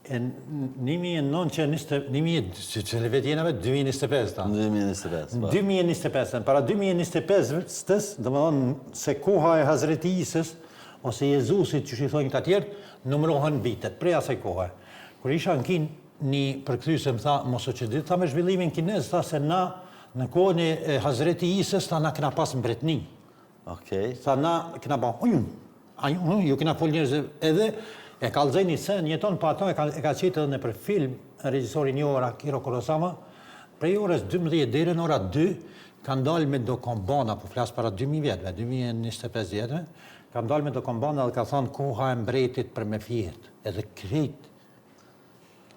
Speaker 2: 2025 ta.
Speaker 3: 2025.
Speaker 2: 2025, para 2025-ës, dhe më thonë se koha e Hazreti Isës, ose Jezusit që shi thonjë të tjerë, numërohen vitet, prej asaj koha. Kër isha në Kinë, një përkthyse më tha, mos o që ditë, tha me zhvillimin kinez, tha se na, në kohën e Hazreti Isës, tha na këna pas mbretni.
Speaker 3: Okej.
Speaker 2: Tha na këna ba, ju këna fol njerëz edhe, e kallëzoj një sen, jeton pa ato, e ka qitë edhe në për film, regjisori një ora, Akira Kurosawa, prej orës 12 deri në ora 2, kanë dalë me do kombana, po flasë para 2000 vjetëve, 2025 vjetëve, kanë dalë me do kombana dhe ka thonë koha e mbretit për me fjetë, edhe krejt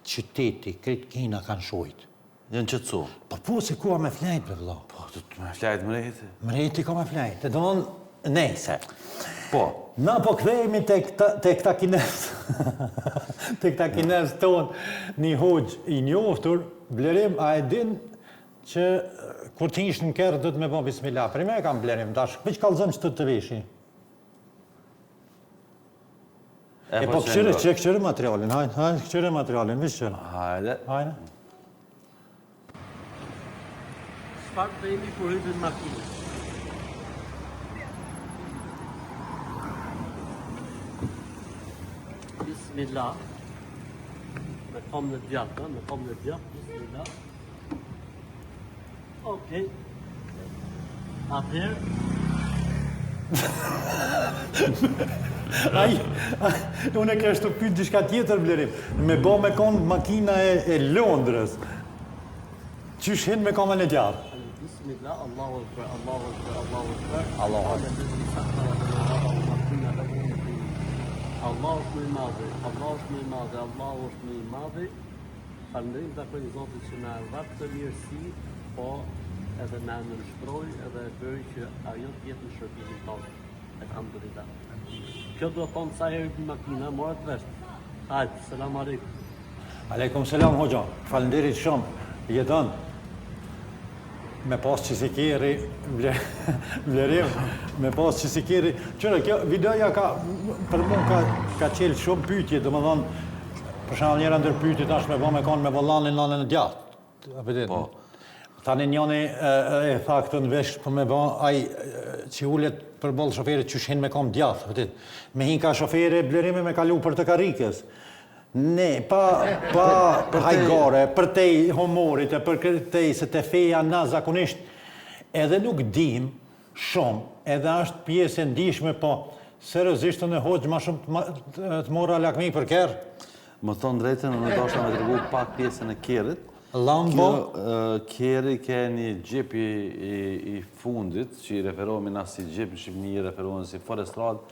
Speaker 2: qyteti, krejt Kina kanë shojtë.
Speaker 3: Jënë qëtësu.
Speaker 2: Po se koha me flajtë, për vëllo.
Speaker 3: Po, të me flajtë mrejti.
Speaker 2: Mreti ka me flajtë, të donë, nejse.
Speaker 3: Po.
Speaker 2: Na po kthehemi te këta kinez. Te këta kinez tonë, një hoxh i njoftur, Blerim, a e din që kur ti ish në kerë do të me bo bismillah. Për me e kam Blerim, dash, veç kallëzëm që të veshi. E po këqyre materialin, hajnë, këqyre materialin, veç qëra.
Speaker 3: Hajde.
Speaker 2: Hajnë.
Speaker 9: Çfarë bëjmë kur hyrën makinës? Bismillah. Me kom në djatë, me kom në djatë, bismillah. Okej. Atëherë,
Speaker 2: Unë e kështë të pytë diçka tjetër, Blerim. Me bo me konë makina e Londrës. Qysh hin me kamën e gjarë?
Speaker 9: bismillah, Allahu Akbar, Allahu Akbar, Allahu Akbar.
Speaker 2: Allahu Akbar.
Speaker 9: Allahu është më i madhi, Allahu është më i madhi, Allahu është më i madhi. Falënderim takojnë Zotit që na ardh të mirësi, po edhe na nënshtroi edhe bëri që ajo të jetë në shërbimin tonë. Elhamdulillah. Kjo do të thonë sa herë në makina, morat vesh. Hajde, selam aleikum.
Speaker 2: Aleikum selam, hoxha. Falenderit shumë. Jeton. Me pas që si keri, Blerim, me pas që si keri. Qëre, kjo videoja ka, për mu ka qelë shumë pytje, dhe më thonë, për shumë njëra ndër pytje tash me bo me konë me vollanin nanën e djatë. Po. Tani njëni e tha këtë në vesh për me bo, aj që ullet për bolë shoferit që shin me konë djatë. Me hin ka shoferi, Blerimi me kalu për të karikës. Ne, pa hajgore, për te humorit, për te se te feja na zakonisht, edhe nuk dim shumë, edhe është pjesë e ndishme, po seriozisht në hoxh ma shumë të mora lakmi për kerë.
Speaker 3: Më thonë drejtën, në do shta me të regu pak pjesën e kerit.
Speaker 2: Lambo?
Speaker 3: Keri ke një gjip i fundit, që i referohemi na si gjip në Shqipëni, i referohemi si Forestrad,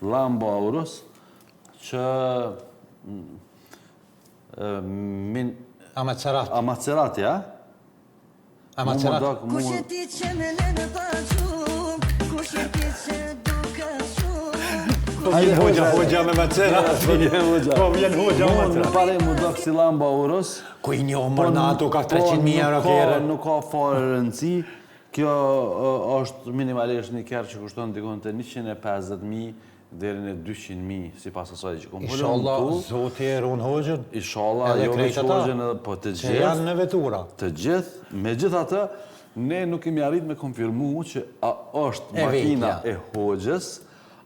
Speaker 3: Lambo Aurus, që Amacerat, ja?
Speaker 2: Amacerat.
Speaker 10: Kush e ti që me në bashum, kush e ti që duka shumë.
Speaker 2: Ajde hoxha me Amacerat. Po vjen hoxha me Amacerat.
Speaker 3: Në pare mu do kësi Lambo Aurus.
Speaker 2: Ku i një mërë në ato ka 300.000 euro kere.
Speaker 3: Nuk ka farë rëndësi. Kjo është minimalisht një kerë që kushton dikon të 150.000 deri në 200.000 sipas asaj që kom
Speaker 2: Inshallah, Zoti e ruan Hoxhën.
Speaker 3: Inshallah, jo vetëm Hoxhën, po të
Speaker 2: që janë në vetura.
Speaker 3: Të gjithë, megjithatë, ne nuk kemi arrit me konfirmu që a është makina e Hoxhës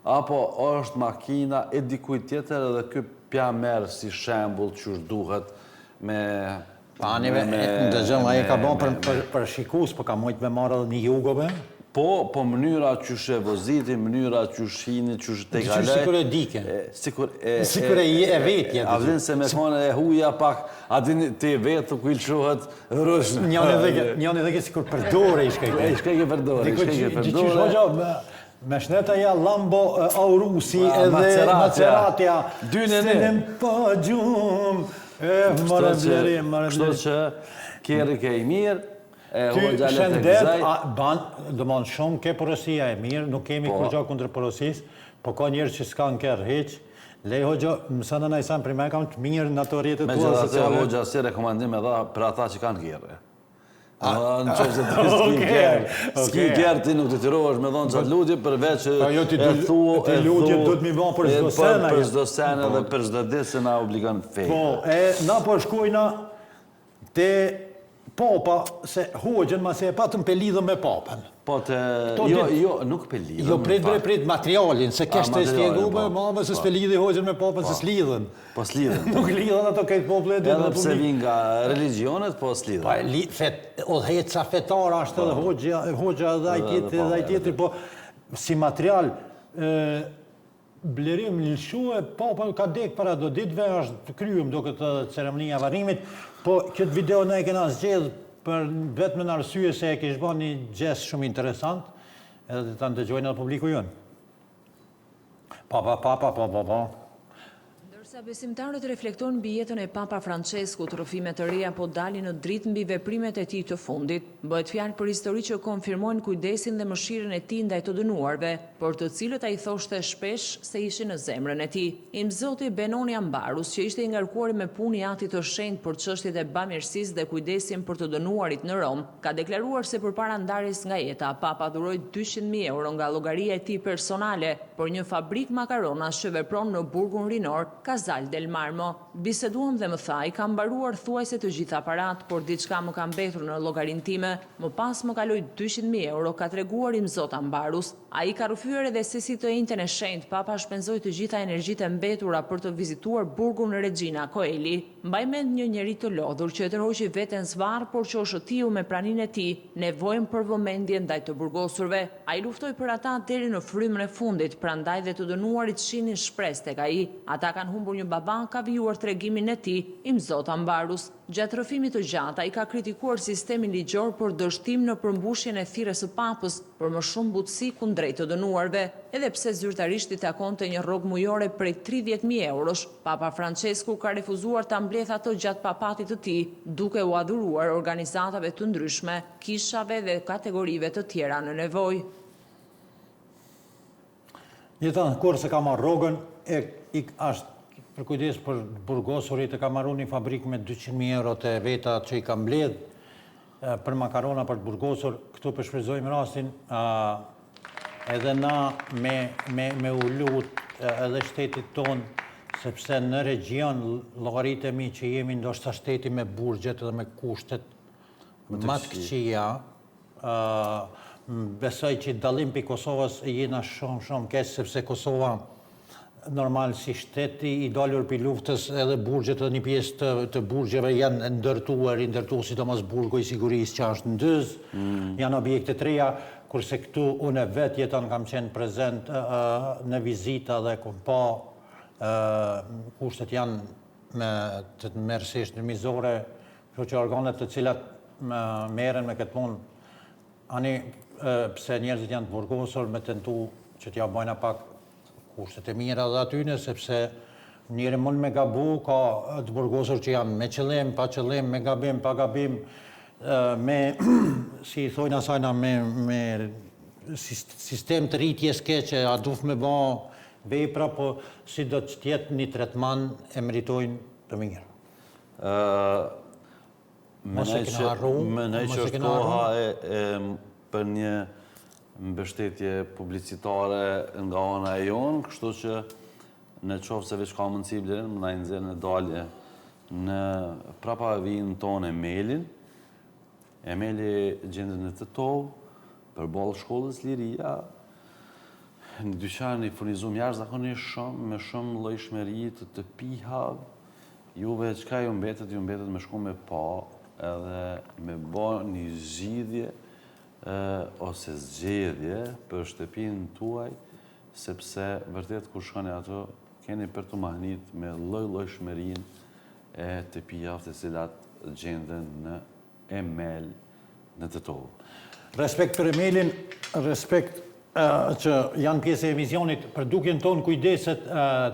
Speaker 3: apo është makina e dikujt tjetër edhe ky pja merr si shembull që duhet me
Speaker 2: Panive, ndëgjëm, ai ka bon për shikus, po ka mujt me marrë edhe një jugove.
Speaker 3: Po mënyra qysh e voziti, mënyra qysh hini, qysh te kalaj.
Speaker 2: Sikur e dike.
Speaker 3: Sikur
Speaker 2: e vetje.
Speaker 3: A vjen se me thonë e huja pak, a dini ti vetë ku ilshohet rrush.
Speaker 2: Njëri edhe sikur përdore i shkej.
Speaker 3: Shkej përdore.
Speaker 2: Qysh hoxha me shneta ja Lambo Aurusi edhe Maceratja. Sinem pa gjum.
Speaker 3: Kështu që kjeri ke i mirë,
Speaker 2: ty shëndet, dëmon shumë ke porosia e mirë, nuk kemi kur gjo kundër porosis, po ka njerë që s'ka në kërë heq, lej hoxha, mësënë në isan për me kam të mirë në ato rjetët tua sociale.
Speaker 3: Me gjithë atë hoxha si rekomandim edhe për ata që kanë kjerë. Në që se të s'ki kjerë ti nuk të tirohesh me dhonë qatë lutje përveç e thu
Speaker 2: të lutje du të mi bon për zdo sena.
Speaker 3: Për zdo sena dhe për zdo ditë se na obligan fejtë.
Speaker 2: Po, na po shkojna te Papa, se Hoxhën ma se e patëm pe lidhën me Papën.
Speaker 3: Po të... Jo, nuk pe lidhën.
Speaker 2: Jo, prit materialin, se kështë të stjegume, mame se s'pe lidhë Hoxhën me Papën, se s'lidhën.
Speaker 3: Po s'lidhën.
Speaker 2: Nuk lidhën ato këtë pople.
Speaker 3: Edhe pse vin nga religionet, po s'lidhën.
Speaker 2: Odheca fetara është edhe Hoxha dhe ai tjetri, po si material, blerim lëshue, Papa ka dek para do ditve, është kryum do këtë ceremonia varimit, po këtë video ne e kena zgjedh për vetëm në arsye se e kishë bën një gest shumë interesant, edhe të ndëgjojnë edhe publiku jonë. Pa.
Speaker 11: Ndërsa besimtarët reflektojnë mbi jetën e Papa Francesku, rrëfime të reja po dalin në dritë mbi veprimet e tij të fundit. Bëhet fjalë për histori që konfirmojnë kujdesin dhe mëshirën e tij ndaj të dënuarve, por të cilët ai thoshte shpesh se ishin në zemrën e tij. Imzoti Benoni Ambarus, që ishte i ngarkuar me punë i Atit të Shenjtë për çështjet e bamirësisë dhe kujdesin për të dënuarit në Rom, ka deklaruar se përpara ndarjes nga jeta, Papa dhuroi 200.000 euro nga llogaria e tij personale për një fabrik makaronash që vepron në burgun rinor Casal del Marmo. Biseduam dhe më tha, i kam mbaruar thuajse të gjitha parat, por diçka më ka mbetur në llogarinë time. Më pas më kaloi 200.000 euro, ka treguar Imzot Ambarus. Ai ka rrëfyer edhe se si të njëjtën e shenjtë, Papa shpenzoi të gjitha energjitë e mbetura për të vizituar burgun Regina Coeli. Mbaj mend një njerëz të lodhur që e tërhoqi veten zvarr, por që shëtiu me praninë e tij nevojën për vëmendje ndaj të burgosurve. Ai luftoi për ata deri në frymën e fundit, prandaj dhe të dënuarit shihnin shpresë tek ai. Ata kanë humbur një baba, ka vijuar tregimin e tij, Imzot Ambarus. Gjatë rrëfimit të gjatë, ai ka kritikuar sistemin ligjor për dështim në përmbushjen e thirrjes së Papës për më shumë butësi kundrejt të dënuarve, edhe pse zyrtarisht i takonte një rrogë mujore prej 30.000 eurosh. Papa Francesku ka refuzuar ta mbledhë ato gjatë papatit të tij, duke u adhuruar organizatave të ndryshme, kishave dhe kategorive të tjera në nevojë.
Speaker 2: Jetan, kur se ka marrë rrogën, është për kujdes për burgosurit e ka marru një fabrikë me 200.000 euro të veta që i ka mbledh për makarona për burgosur. Këtu përshfryzojmë rastin edhe na me u lut edhe shtetit ton, sepse në region llogaritë mi që jemi ndoshta shteti me burgjet dhe me kushtet më të këqija, besoj që dallim pi Kosovës jena shumë keq, sepse Kosova normal si shteti i dalur për luftës edhe burgjet dhe një pjesë të burgjeve janë ndërtuar sidomos burgu i sigurisë që është në Dyz, janë objekte të reja, kurse këtu unë vetë jeton kam qenë prezent në vizita dhe kom pa kushtet janë të mërësisht në mizore, që organet të cilat merren me këtë punë, ani pse njerëzit janë të burgosur me tentu që t'ja bojna pak kushtet e mira dhe atyne, sepse njëri mund me gabu, ka të burgosur që janë me qëllim, pa qëllim, me gabim, pa gabim, me, si i thojnë asajna, me sistem të rritjes keqe, a duf me ba vepra, po si do të tjetë një tretman e meritojnë të mirë.
Speaker 3: Mënej që është koha për një mbështetje publicitare nga ana e jonë, kështu që në qoftë se veç ka mundësi Blerin, më na i nxjerrë në dalje në prapa vinë tonë Emelin. Emeli gjendet në Tëtovë, përballë shkollës Liria, në dyqan i furnizum jashtëzakonisht shumë, me shumë llojshmëri të pihave. Juve çka ju mbetet me shku me pa edhe me bë një zgjidhje ose zgjedhje për shtëpinë tuaj, sepse vërtet kur shkoni ato keni për të mahnit me lloj-llojshmërinë e të pijave të cilat gjenden në Emel në Tëtovë.
Speaker 2: Respekt për Emelin, respekt që janë pjesë e emisionit, për dukjen tonë kujdeset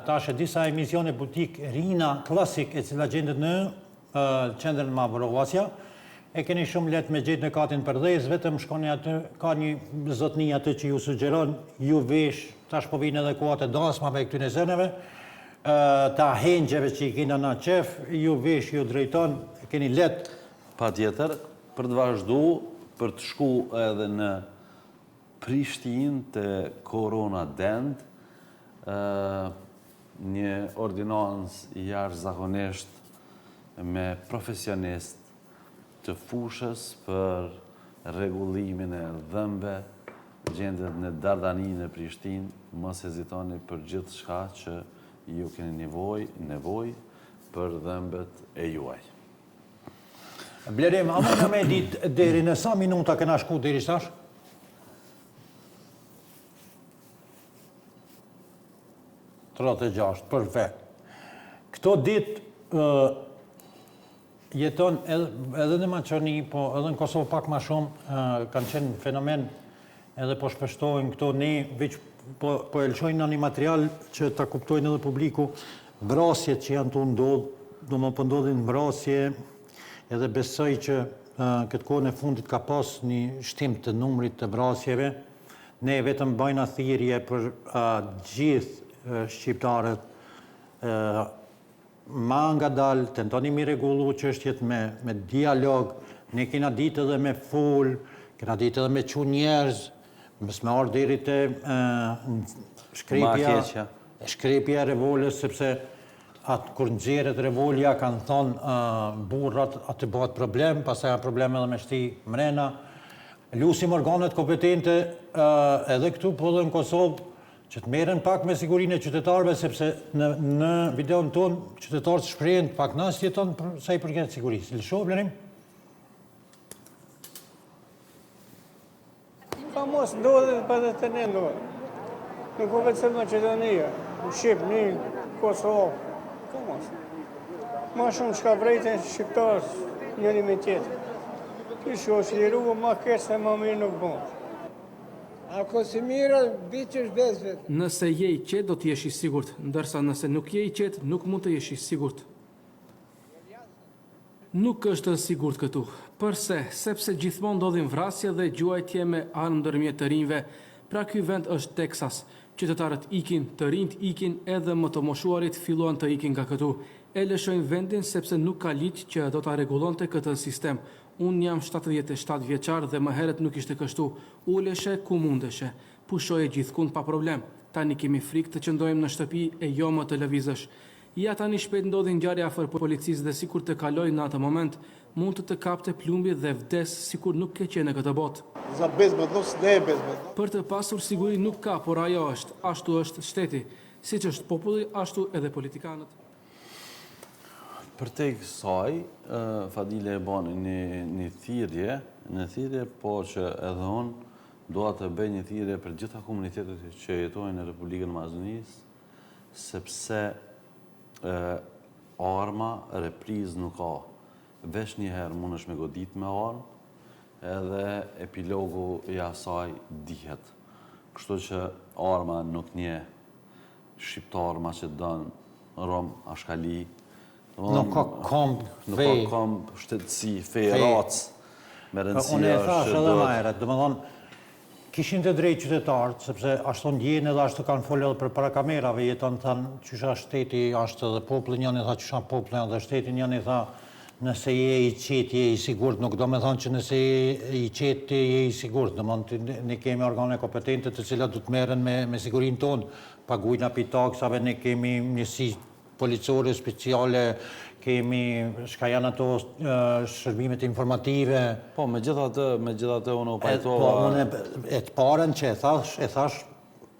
Speaker 2: tash e disa emisione butik Rina Klasik e cila gjendet në qendrën Mavrovasja. E keni shumë letë me gjetë në katin për dhejës, vetëm shkoni aty, ka një zotni aty që ju sugjeron, ju vesh, tash po vinë edhe kuat e dasmave e këtyne zëneve, ta hengjeve që i kina na qef, ju vesh, ju drejton, keni letë.
Speaker 3: Pa tjetër, për të vazhdu, për të shku edhe në Prishtinë të Korona Dend, një ordinancë jashtëzakonisht me profesionist të fushës për rregullimin e dhëmbe, gjendet në Dardani në Prishtinë, mos hezitoni për gjithë shka që ju keni nevoj për dhëmbet e juaj.
Speaker 2: Blerim, a më në me ditë deri në sa minuta këna shku deri shtash? Perfekt. Këto ditë jeton edhe në Maqoni, po edhe në Kosovë pak ma shumë, kanë qenë fenomen edhe po shpeshtojnë këto ne, veç po elqojnë në një material që ta kuptojnë edhe publiku, vrasjet që janë të ndodhë, do më pëndodhin vrasje, edhe besoj që këtë kohën e fundit ka pas një shtim të numrit të vrasjeve, ne vetëm bajna thirrje për gjithë shqiptarët, ma nga dalë, tentoni mi regullu çështjet me dialog, ne kena ditë edhe me full, kena ditë edhe me që njerëz, mës me orë deri të shkrepja e revolës, sepse atë kur nxjerret revolja kanë thonë burrat atë bëhet problem, pastaj ka problem edhe me shti mrena. Lusim organet kompetente edhe këtu po edhe në Kosovë, që të merren pak me sigurinë e qytetarëve, sepse në videon tonë qytetarët shprehen pak nas jeton sa i përket sigurisë. Lësho, Blerim?
Speaker 12: Pa mos ndodhe dhe pa dhe të ne ndodhe. Nuk o vetëm Maqedonia, në Shqipëni, Kosovë, ka mos. Ma shumë shka vrejten shqiptarës njëri me tjetër. Ty që është liru, ma kesh se ma mirë nuk bënë.
Speaker 13: Ako si mira, bitë është bezvet. Nëse je i qetë, do t'jesh i sigurt, ndërsa nëse nuk je i qetë, nuk mund të jesh i sigurt. Nuk është sigurt këtu. Përse? Sepse gjithmonë ndodhin vrasje dhe gjuajtje me armë ndërmjet të rinjve. Pra ky vend është Texas. Qytetarët ikin, të rinjt ikin, edhe më të moshuarit filluan të ikin nga këtu. E lëshojnë vendin sepse nuk ka ligj që do ta rregullonte këtë sistem. Unë jam 77 vjeçar dhe më herët nuk ishte kështu. Uleshe ku mundeshe, pushoje gjithkund pa problem. Tani kemi frikë të qëndojmë në shtëpi e jo më të lëvizësh. Ja tani shpejt ndodhi ngjarje afër policisë dhe sikur të kaloj në atë moment, mund të kapte plumbi dhe vdes sikur nuk ke qenë në këtë botë. Për të pasur siguri nuk ka, por ajo është, ashtu është shteti. Siç është populli, ashtu edhe politikanët.
Speaker 3: Për te kësaj, Fadile e bani një thirrje, po që edhe unë doa të bëj një thirrje për gjitha komunitetet që jetojnë në Republikën e Maqedonisë, sepse arma, repriz nuk ka. Vesh njëherë mund është me godit me armë, edhe epilogu i asaj dihet. Kështu që arma nuk një shqiptar, Maqedon, Rom, Ashkali,
Speaker 2: nuk ka komp,
Speaker 3: shtetësi, fej, racë, me rëndësia.
Speaker 2: Unë e thash edhe ma herët, dhe më thonë, kishin të drejt qytetarët, sepse ashtu ndjenë edhe ashtu kanë folë edhe për para kamerave, jeton të thanë qysha shteti ashtë dhe poplin janë i tha qysha poplin dhe shtetin janë i tha Nëse je i qetë, je i sigurt, nuk do me thonë që nëse je i qetë, je i sigurt. Ne kemi organe kompetente të cilat du të merren me sigurinë tonë, pagujna pi taksave, ne kemi njësi policore speciale, kemi shka janë ato shërbimet informative.
Speaker 3: Po, me gjithatë unë u pajtova...
Speaker 2: Po, unë e të paren që e thash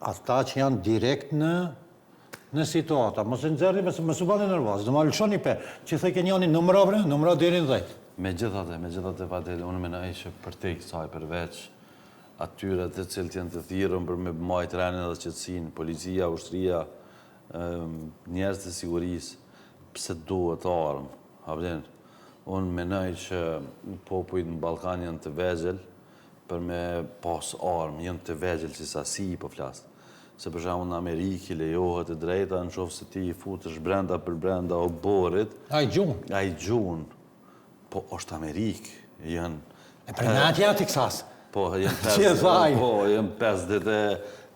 Speaker 2: ata që janë direkt në situata. Mos e nxerri, mos u bani nervoz. Do ma lëshoni pe, që thë ke njani numra deri në 10.
Speaker 3: Me gjithatë Fadeli, unë menoj që për te kësaj përveç atyre të cilët janë të thirrur për me majt renin dhe qetësinë, policia, ushtria, njerëz të sigurisë, pse duhet armë. Unë menoj që popujt në Ballkan janë të vegjël për me pas armë, janë të vegjël si sasi po flasë. Se për shembull në Amerikë lejohet e drejta në qoftë se ti i futesh brenda për brenda oborit.
Speaker 2: Ai gjun.
Speaker 3: Po është Amerikë, janë...
Speaker 2: E për në atje ati kësas.
Speaker 3: Po, janë 5 dite,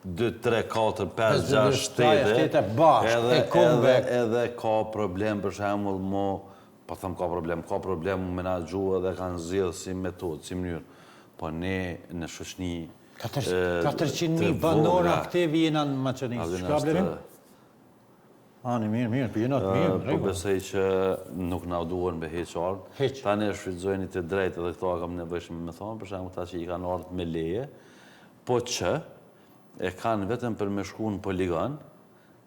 Speaker 3: 2, 3, 4, 5, 6 shtete. Edhe ka problem për shembull po them ka problem me menaxhu edhe kanë zgjedhë si metodë, si mënyrë. Po ne në shoqëni
Speaker 2: 400.000 banorë aktivi jena në Maqedonisë. Shka blerim? Ani, mirë, për jenat mirë.
Speaker 3: Po besoj që nuk na duhen me heq armë. Tani e shfrytëzojnë të drejtë edhe këto kam nevojshme me thonë, për shembull ta që i kanë ardhur me leje, po që e kanë vetëm për me shku në poligon,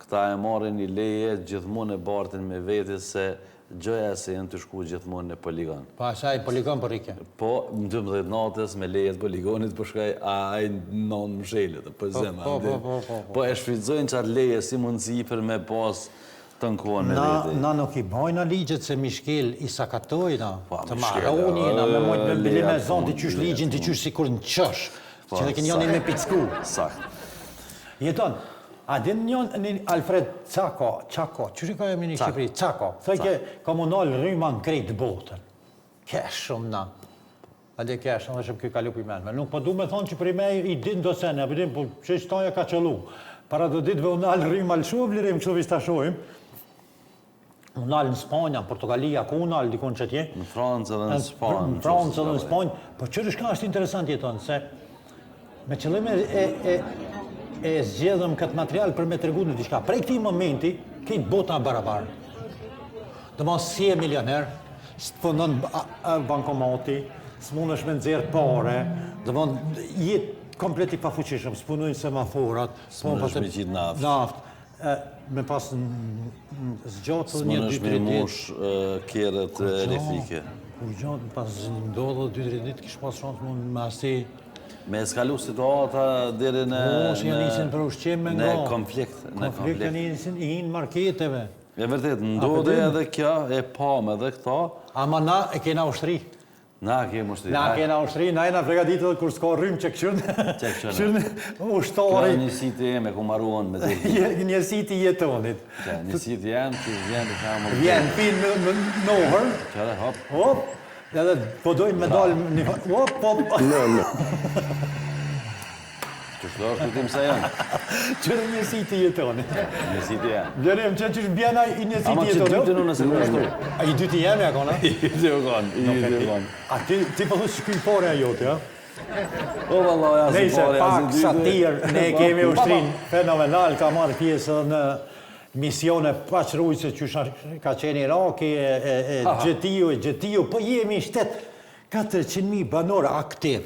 Speaker 3: këta e marrin një leje gjithmonë e bartin me vete se gjëja se janë të shku gjithmonë në poligon.
Speaker 2: Pa asaj poligon për rike?
Speaker 3: Po, në 12 natës me lejet poligonit për shkaj aj non mshelet, për zema. Po e shfrytëzojnë qatë leje si mundësi për me pas të nkuan me vete.
Speaker 2: Na nuk i bojna ligjet se Mishkel i sakatojna, të marroni, na me mojtë me bilim e zonë të qysh ligjin, të qysh si kur në qësh, që dhe kënë janë me picku. Jeton. A din një Alfred Cako, qështë ka jemi një Shqipëri? Cako, thëjke komunal rryma në krejtë botën. Kesh shumë na. Ade kesh, në dhe shumë këj kalu për menme. Nuk po du me thonë që për i me i din do sene, për din, po që ishtë toja ka qëllu. Para do ditëve unal rryma lëshu, vlirim kështu vista shojmë. Unal në Spanja, Portugalia, ku unal dikon që tje?
Speaker 3: Në Francë edhe në Spanjë.
Speaker 2: Në Francë edhe në Spanjë. Po qërë shka është interesant jeton, se me qëllime e zgjedhëm këtë material për me të regu në diçka. Prej këti momenti, këtë bota barabarë. Dhe mos si e milioner, së të fundon bankomati, së mund është me nëzirë pare, dhe mund jetë kompleti pa fuqishëm, së punojnë semaforat,
Speaker 3: së mund është me qitë naftë.
Speaker 2: Me pas zgjotë
Speaker 3: një 2-3 ditë. Së mund është me mush kjerët elektrike.
Speaker 2: Kur gjatë, pas ndodhë 2-3 ditë, kishë pas shansë mund me asi.
Speaker 3: Me eskalu situata deri në konflikt.
Speaker 2: Konflikt e njësin i hinë marketeve.
Speaker 3: E vërtet, ndodhe edhe kja, e pam edhe këta.
Speaker 2: Ama na e kena ushtri.
Speaker 3: Na kena ushtri.
Speaker 2: Na kena ushtri, na e na pregaditë dhe kur s'ka rrymë që këshërnë ushtari.
Speaker 3: Këra njësiti e me ku maruon me dhe.
Speaker 2: Njësiti jetonit.
Speaker 3: Njësiti janë, që vjenë të kamë.
Speaker 2: Vjenë, pinë në nohër.
Speaker 3: Qëre, hop.
Speaker 2: Hop. Edhe po dojnë me dalë një farë... Hop, hop...
Speaker 3: Që shdo është të tim se janë?
Speaker 2: Qërë njësiti jetoni.
Speaker 3: Njësiti janë.
Speaker 2: Gjerim, që që shbjena i njësiti jetoni.
Speaker 3: Ama që dyti në nëse kështu.
Speaker 2: A i dyti jemi e kona?
Speaker 3: I dyti e konë.
Speaker 2: A ti po thë që këj pare a jote, ja?
Speaker 3: O, valla, ja si pare, ja si dyti.
Speaker 2: Satir, ne kemi ushtrin fenomenal, ka marrë pjesë në misione paqërujse që ka qenë Iraki, Gjetiju, po jemi shtetë 400.000 banorë aktiv.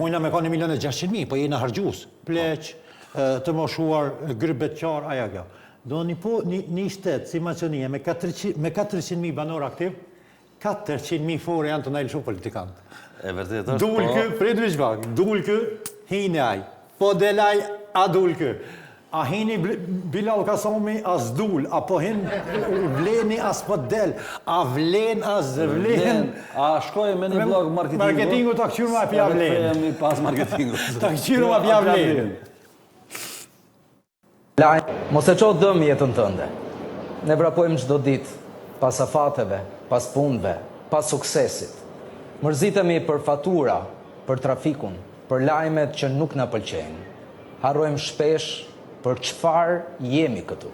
Speaker 2: Mojna me ka 1.600.000, po jena hargjus, pleq, të moshuar, grybeqar, aja kjo. Do një shtetë si Maqedonia me 400.000 banorë aktiv, 400.000 fore janë të najlëshu politikantë.
Speaker 3: E vërtet është, po...
Speaker 2: Dulkë, prit vishbak, dulkë, hini aj, po delaj, a dulkë. A hini Bilal Kasami as dul, apo hin vleni as po del, a vlen as vlen.
Speaker 3: A shkoj me një blog marketingu?
Speaker 2: Marketingu ta këqyru ma pja vlen.
Speaker 3: Femi pas marketingu.
Speaker 2: Ta këqyru ma pja vlen.
Speaker 14: Lajnë, mos e qo dëm jetën tënde. Ne vrapojmë çdo ditë, pas afateve, pas punëve, pas suksesit. Mërzitemi për fatura, për trafikun, për lajmet që nuk na pëlqejnë. Harrojmë shpesh për çfarë jemi këtu.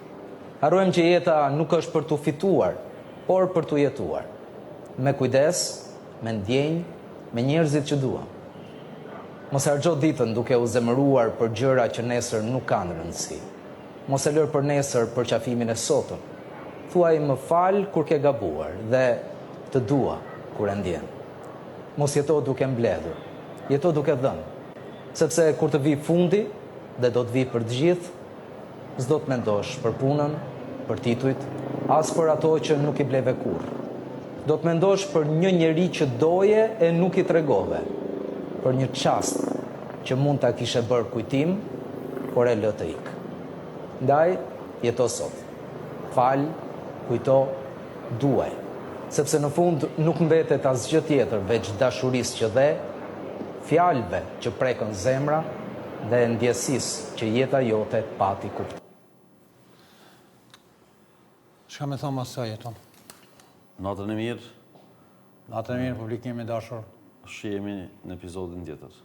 Speaker 14: Harrojmë që jeta nuk është për të fituar, por për të jetuar. me kujdes, me ndjenjë, me njerëzit që dua. Mos harxho ditën duke u zemëruar për gjëra që nesër nuk kanë rëndësi. Mos e lër për nesër për qafimin e sotëm. Thuaj më fal kur ke gabuar dhe të dua kur e ndjen. Mos jeto duke mbledhur, jeto duke dhënë. Sepse kur të vi fundi dhe do të vi për të gjithë, s'do të mendosh për punën, për titujt, as për ato që nuk i bleve kurrë. Do të mendosh për një njeri që doje e nuk i tregove, për një çast që mund ta kishe bërë kujtim, por e lë të ikë. Ndaj, jeto sot. Fal, kujto, duaj. Sepse në fund nuk mbetet asgjë tjetër veç dashurisë që dhe, fjalëve që prekën zemra dhe ndjesisë që jeta jote pati kuptim.
Speaker 2: Çka më thon asaj jeton?
Speaker 3: Natën e mirë.
Speaker 2: Natën e mirë, publikim i dashur.
Speaker 3: Shihemi në episodin tjetër.